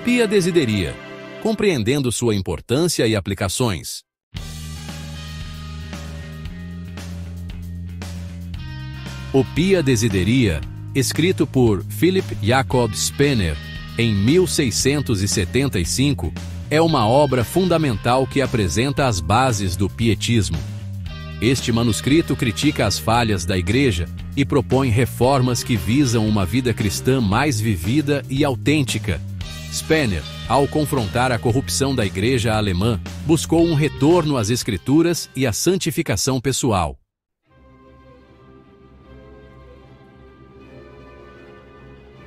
Pia Desideria, compreendendo sua importância e aplicações. O Pia Desideria, escrito por Philip Jacob Spener em 1675, é uma obra fundamental que apresenta as bases do pietismo. Este manuscrito critica as falhas da Igreja e propõe reformas que visam uma vida cristã mais vivida e autêntica. Spener, ao confrontar a corrupção da Igreja alemã, buscou um retorno às Escrituras e à santificação pessoal.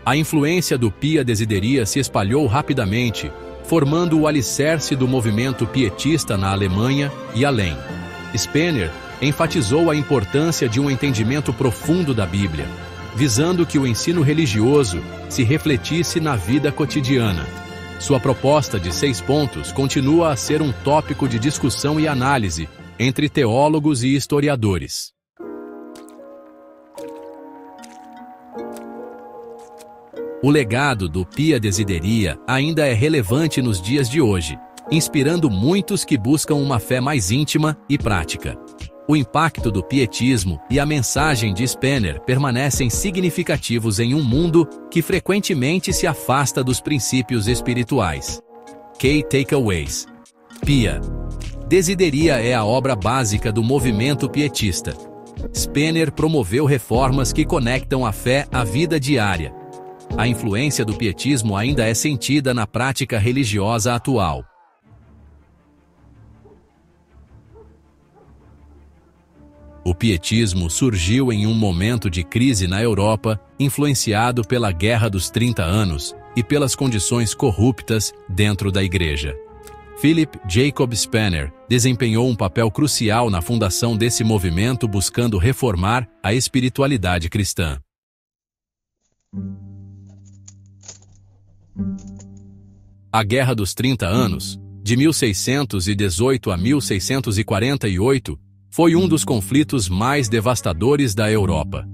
A influência do Pia Desideria se espalhou rapidamente, formando o alicerce do movimento pietista na Alemanha e além. Spener enfatizou a importância de um entendimento profundo da Bíblia, visando que o ensino religioso se refletisse na vida cotidiana. Sua proposta de 6 pontos continua a ser um tópico de discussão e análise entre teólogos e historiadores. O legado do Pia Desideria ainda é relevante nos dias de hoje, inspirando muitos que buscam uma fé mais íntima e prática. O impacto do pietismo e a mensagem de Spener permanecem significativos em um mundo que frequentemente se afasta dos princípios espirituais. Key Takeaways. Pia Desideria é a obra básica do movimento pietista. Spener promoveu reformas que conectam a fé à vida diária. A influência do pietismo ainda é sentida na prática religiosa atual. O pietismo surgiu em um momento de crise na Europa, influenciado pela Guerra dos 30 Anos e pelas condições corruptas dentro da Igreja. Philip Jacob Spener desempenhou um papel crucial na fundação desse movimento, buscando reformar a espiritualidade cristã. A Guerra dos 30 Anos, de 1618 a 1648, foi um dos conflitos mais devastadores da Europa.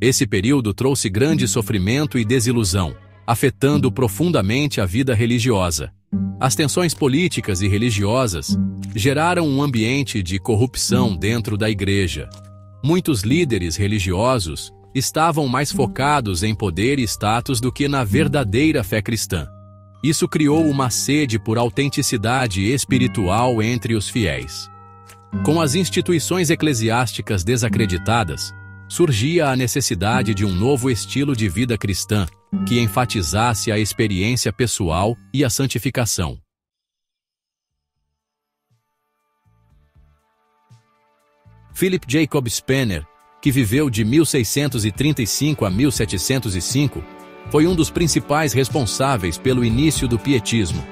Esse período trouxe grande sofrimento e desilusão, afetando profundamente a vida religiosa. As tensões políticas e religiosas geraram um ambiente de corrupção dentro da Igreja. Muitos líderes religiosos estavam mais focados em poder e status do que na verdadeira fé cristã. Isso criou uma sede por autenticidade espiritual entre os fiéis. Com as instituições eclesiásticas desacreditadas, surgia a necessidade de um novo estilo de vida cristã que enfatizasse a experiência pessoal e a santificação. Philip Jacob Spener, que viveu de 1635 a 1705, foi um dos principais responsáveis pelo início do pietismo.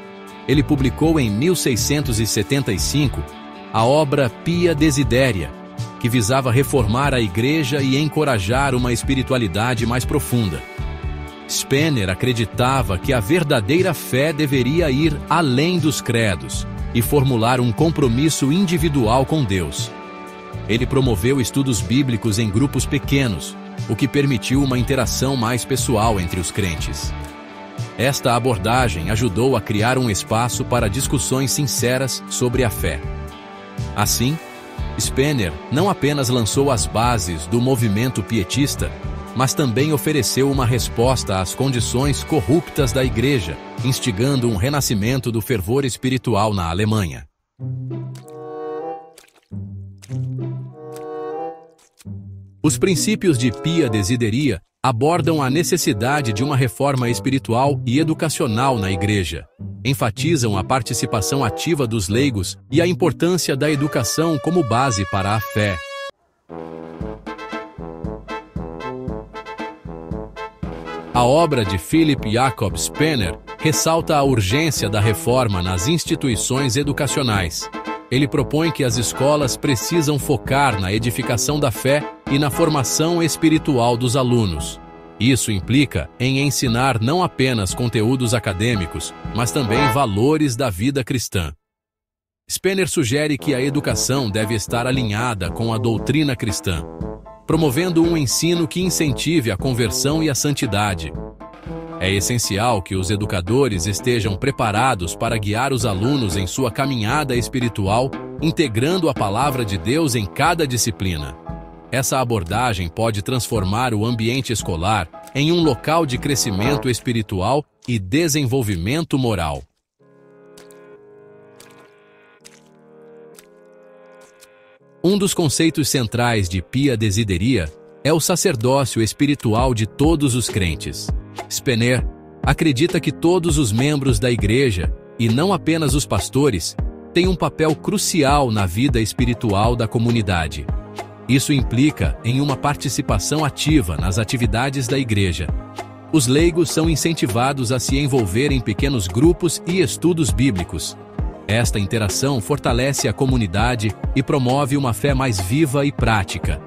Ele publicou em 1675 a obra Pia Desideria, que visava reformar a Igreja e encorajar uma espiritualidade mais profunda. Spener acreditava que a verdadeira fé deveria ir além dos credos e formular um compromisso individual com Deus. Ele promoveu estudos bíblicos em grupos pequenos, o que permitiu uma interação mais pessoal entre os crentes. Esta abordagem ajudou a criar um espaço para discussões sinceras sobre a fé. Assim, Spener não apenas lançou as bases do movimento pietista, mas também ofereceu uma resposta às condições corruptas da Igreja, instigando um renascimento do fervor espiritual na Alemanha. Os princípios de Pia Desideria abordam a necessidade de uma reforma espiritual e educacional na Igreja. Enfatizam a participação ativa dos leigos e a importância da educação como base para a fé. A obra de Philip Jacob Spener ressalta a urgência da reforma nas instituições educacionais. Ele propõe que as escolas precisam focar na edificação da fé e na formação espiritual dos alunos. Isso implica em ensinar não apenas conteúdos acadêmicos, mas também valores da vida cristã. Spener sugere que a educação deve estar alinhada com a doutrina cristã, promovendo um ensino que incentive a conversão e a santidade. É essencial que os educadores estejam preparados para guiar os alunos em sua caminhada espiritual, integrando a palavra de Deus em cada disciplina. Essa abordagem pode transformar o ambiente escolar em um local de crescimento espiritual e desenvolvimento moral. Um dos conceitos centrais de Pia Desideria é o sacerdócio espiritual de todos os crentes. Spener acredita que todos os membros da igreja, e não apenas os pastores, têm um papel crucial na vida espiritual da comunidade. Isso implica em uma participação ativa nas atividades da igreja. Os leigos são incentivados a se envolver em pequenos grupos e estudos bíblicos. Esta interação fortalece a comunidade e promove uma fé mais viva e prática.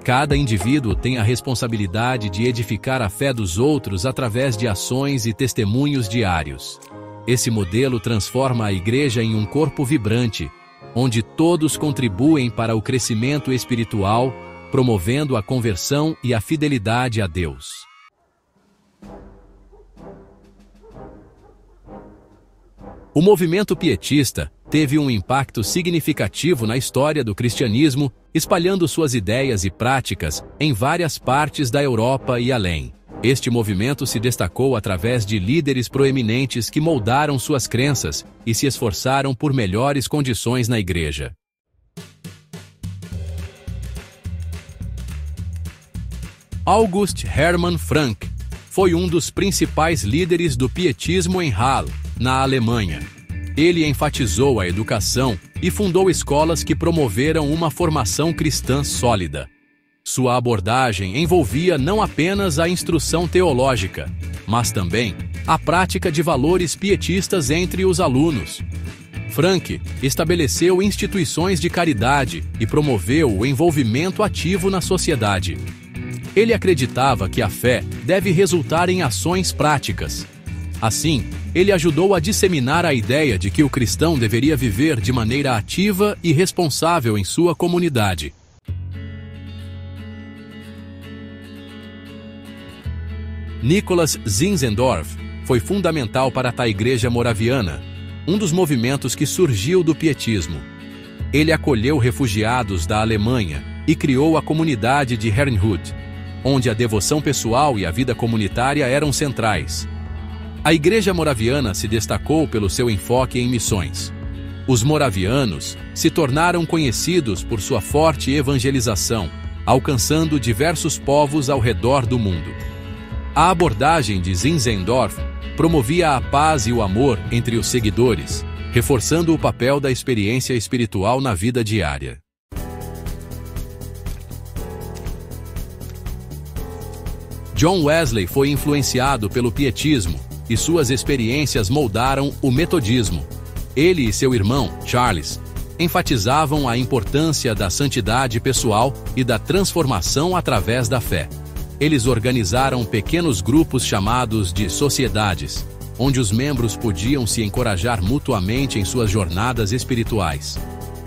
Cada indivíduo tem a responsabilidade de edificar a fé dos outros através de ações e testemunhos diários. Esse modelo transforma a igreja em um corpo vibrante, onde todos contribuem para o crescimento espiritual, promovendo a conversão e a fidelidade a Deus. O movimento pietista teve um impacto significativo na história do cristianismo, espalhando suas ideias e práticas em várias partes da Europa e além. Este movimento se destacou através de líderes proeminentes que moldaram suas crenças e se esforçaram por melhores condições na igreja. August Hermann Frank foi um dos principais líderes do pietismo em Halle, na Alemanha. Ele enfatizou a educação e fundou escolas que promoveram uma formação cristã sólida. Sua abordagem envolvia não apenas a instrução teológica, mas também a prática de valores pietistas entre os alunos. Frank estabeleceu instituições de caridade e promoveu o envolvimento ativo na sociedade. Ele acreditava que a fé deve resultar em ações práticas. Assim, ele ajudou a disseminar a ideia de que o cristão deveria viver de maneira ativa e responsável em sua comunidade. Nicholas Zinzendorf foi fundamental para a Igreja Moraviana, um dos movimentos que surgiu do pietismo. Ele acolheu refugiados da Alemanha e criou a comunidade de Herrnhut, onde a devoção pessoal e a vida comunitária eram centrais. A Igreja Moraviana se destacou pelo seu enfoque em missões. Os moravianos se tornaram conhecidos por sua forte evangelização, alcançando diversos povos ao redor do mundo. A abordagem de Zinzendorf promovia a paz e o amor entre os seguidores, reforçando o papel da experiência espiritual na vida diária. John Wesley foi influenciado pelo pietismo e suas experiências moldaram o metodismo. Ele e seu irmão, Charles, enfatizavam a importância da santidade pessoal e da transformação através da fé. Eles organizaram pequenos grupos chamados de sociedades, onde os membros podiam se encorajar mutuamente em suas jornadas espirituais.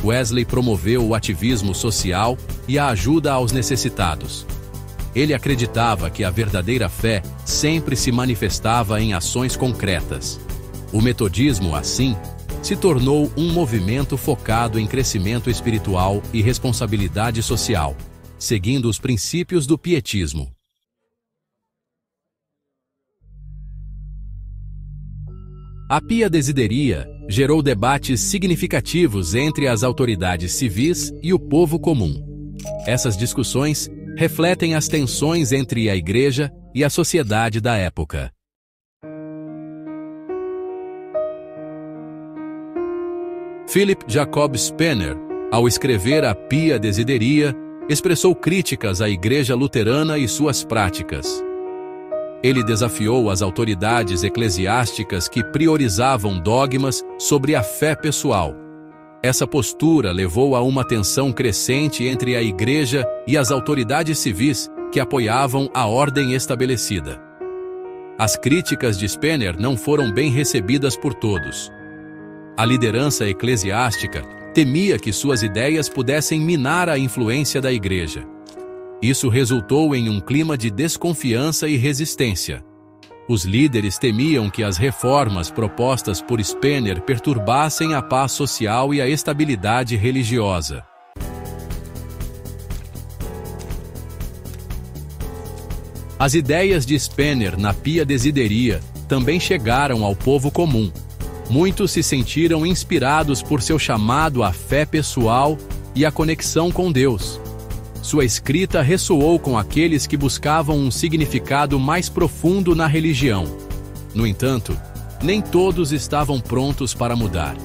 Wesley promoveu o ativismo social e a ajuda aos necessitados. Ele acreditava que a verdadeira fé sempre se manifestava em ações concretas. O metodismo, assim, se tornou um movimento focado em crescimento espiritual e responsabilidade social, seguindo os princípios do pietismo. A Pia Desideria gerou debates significativos entre as autoridades civis e o povo comum. Essas discussões refletem as tensões entre a Igreja e a sociedade da época. Philip Jacob Spener, ao escrever a Pia Desideria, expressou críticas à Igreja Luterana e suas práticas. Ele desafiou as autoridades eclesiásticas que priorizavam dogmas sobre a fé pessoal. Essa postura levou a uma tensão crescente entre a Igreja e as autoridades civis que apoiavam a ordem estabelecida. As críticas de Spener não foram bem recebidas por todos. A liderança eclesiástica temia que suas ideias pudessem minar a influência da Igreja. Isso resultou em um clima de desconfiança e resistência. Os líderes temiam que as reformas propostas por Spener perturbassem a paz social e a estabilidade religiosa. As ideias de Spener na Pia Desideria também chegaram ao povo comum. Muitos se sentiram inspirados por seu chamado à fé pessoal e à conexão com Deus. Sua escrita ressoou com aqueles que buscavam um significado mais profundo na religião. No entanto, nem todos estavam prontos para mudar.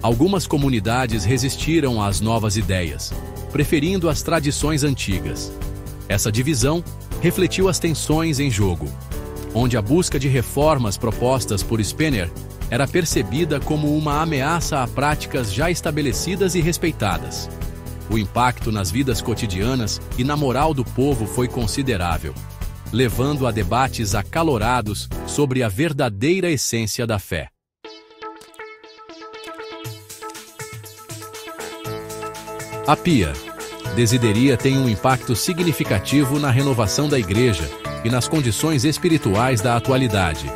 Algumas comunidades resistiram às novas ideias, preferindo as tradições antigas. Essa divisão refletiu as tensões em jogo, onde a busca de reformas propostas por Spener era percebida como uma ameaça a práticas já estabelecidas e respeitadas. O impacto nas vidas cotidianas e na moral do povo foi considerável, levando a debates acalorados sobre a verdadeira essência da fé. A Pia Desideria tem um impacto significativo na renovação da Igreja e nas condições espirituais da atualidade.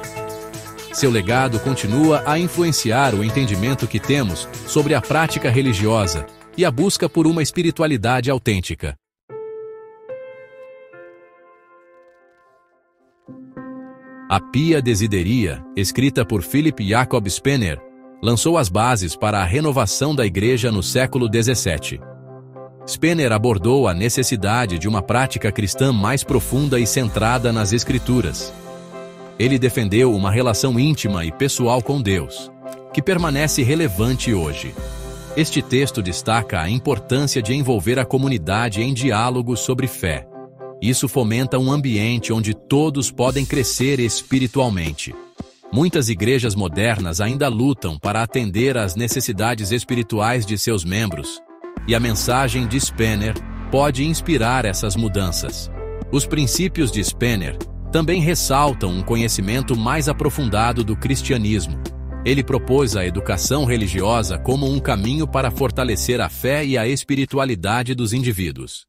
Seu legado continua a influenciar o entendimento que temos sobre a prática religiosa e a busca por uma espiritualidade autêntica. A Pia Desideria, escrita por Philip Jacob Spener, lançou as bases para a renovação da Igreja no século XVII. Spener abordou a necessidade de uma prática cristã mais profunda e centrada nas Escrituras. Ele defendeu uma relação íntima e pessoal com Deus, que permanece relevante hoje. Este texto destaca a importância de envolver a comunidade em diálogos sobre fé. Isso fomenta um ambiente onde todos podem crescer espiritualmente. Muitas igrejas modernas ainda lutam para atender às necessidades espirituais de seus membros, e a mensagem de Spener pode inspirar essas mudanças. Os princípios de Spener também ressaltam um conhecimento mais aprofundado do cristianismo. Ele propôs a educação religiosa como um caminho para fortalecer a fé e a espiritualidade dos indivíduos.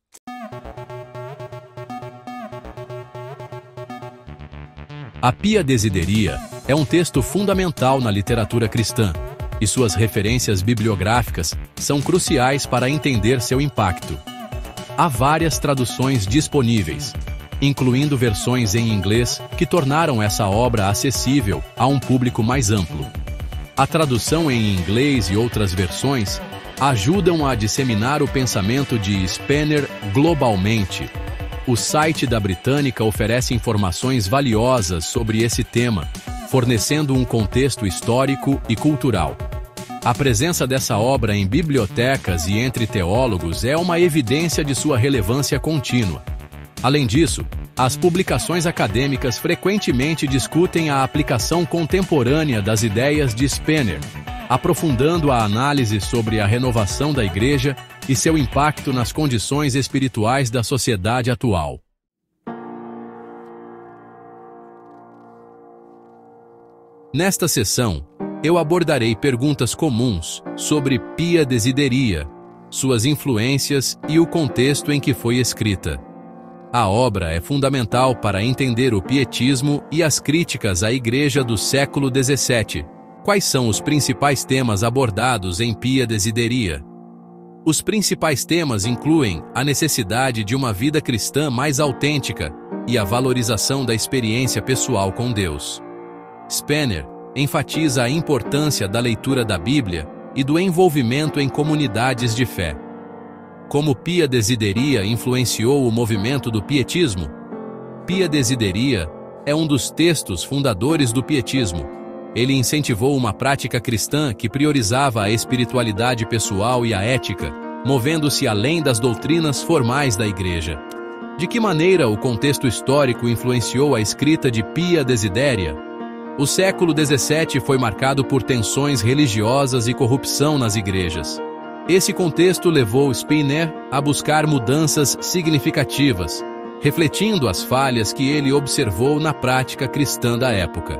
A Pia Desideria é um texto fundamental na literatura cristã, e suas referências bibliográficas são cruciais para entender seu impacto. Há várias traduções disponíveis, incluindo versões em inglês que tornaram essa obra acessível a um público mais amplo. A tradução em inglês e outras versões ajudam a disseminar o pensamento de Spener globalmente. O site da Britânica oferece informações valiosas sobre esse tema, fornecendo um contexto histórico e cultural. A presença dessa obra em bibliotecas e entre teólogos é uma evidência de sua relevância contínua. Além disso, as publicações acadêmicas frequentemente discutem a aplicação contemporânea das ideias de Spener, aprofundando a análise sobre a renovação da Igreja e seu impacto nas condições espirituais da sociedade atual. Nesta sessão, eu abordarei perguntas comuns sobre Pia Desideria, suas influências e o contexto em que foi escrita. A obra é fundamental para entender o pietismo e as críticas à Igreja do século XVII. Quais são os principais temas abordados em Pia Desideria? Os principais temas incluem a necessidade de uma vida cristã mais autêntica e a valorização da experiência pessoal com Deus. Spener enfatiza a importância da leitura da Bíblia e do envolvimento em comunidades de fé. Como Pia Desideria influenciou o movimento do pietismo? Pia Desideria é um dos textos fundadores do pietismo. Ele incentivou uma prática cristã que priorizava a espiritualidade pessoal e a ética, movendo-se além das doutrinas formais da Igreja. De que maneira o contexto histórico influenciou a escrita de Pia Desideria? O século XVII foi marcado por tensões religiosas e corrupção nas igrejas. Esse contexto levou Spener a buscar mudanças significativas, refletindo as falhas que ele observou na prática cristã da época.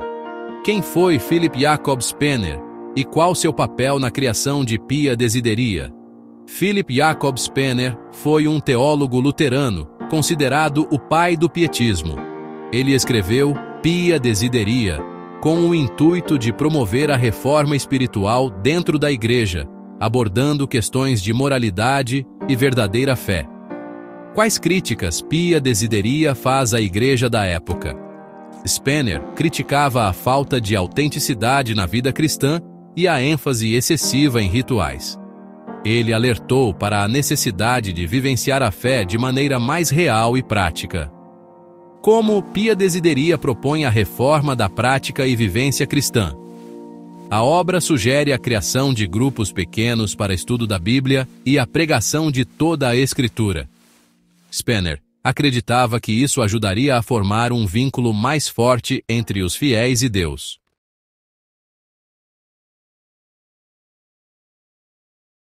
Quem foi Philip Jacob Spener e qual seu papel na criação de Pia Desideria? Philip Jacob Spener foi um teólogo luterano, considerado o pai do pietismo. Ele escreveu Pia Desideria, com o intuito de promover a reforma espiritual dentro da Igreja, abordando questões de moralidade e verdadeira fé. Quais críticas Pia Desideria faz à Igreja da época? Spener criticava a falta de autenticidade na vida cristã e a ênfase excessiva em rituais. Ele alertou para a necessidade de vivenciar a fé de maneira mais real e prática. Como Pia Desideria propõe a reforma da prática e vivência cristã? A obra sugere a criação de grupos pequenos para estudo da Bíblia e a pregação de toda a Escritura. Spener acreditava que isso ajudaria a formar um vínculo mais forte entre os fiéis e Deus.